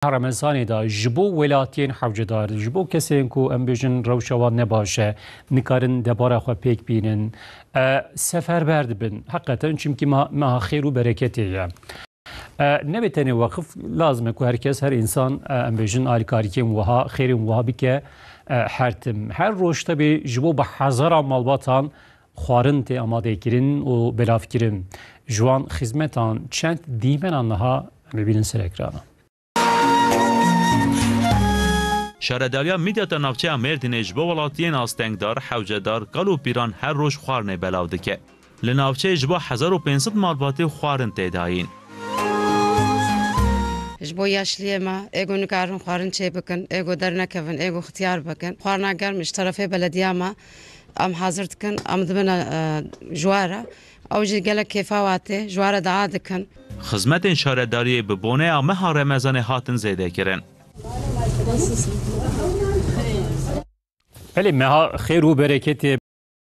Ramazanê da ji bo welatiyên hewcedar, ji bo kesên ku em bêjin rewşa wan ne baş e, nikarin debara xwe pêk bînin, seferber dibin. Heqeten çimkî meha xêr û bereketê ye. Nebe tenê wexif lazim e ku herkes, her insan em bêjin alîkarîkên wiha, xêrên wiha bike her tim. Her roj tebê ji bo bi hezara malbatan xwarin tê amadeykirin û belavkirin. Ji wan xizmetan çend dîmenan niha bibînin ser ekrana. شارداریا میدیات نافچه مردینه جبو ولاتین آستنگدار، حوجدار، قلو پیران هر روز خوارنه بلاو دکه. لنافچه جبو 1500 مالباتی خوارن تداین. جبو yaşlıya ma ego nikarın خوارن çe bakın, ego der nekevin, ego ihtiyar bakın. خوارنا gelmiş tarafı belediye ma am hazır tıkın, am dibina jwara. اوجي قالك كيفاواتي جواره دعادكن خدمت شارداری به بونه مه رمضان هاتن زیاده کردن. بله، meha xêr û bereketê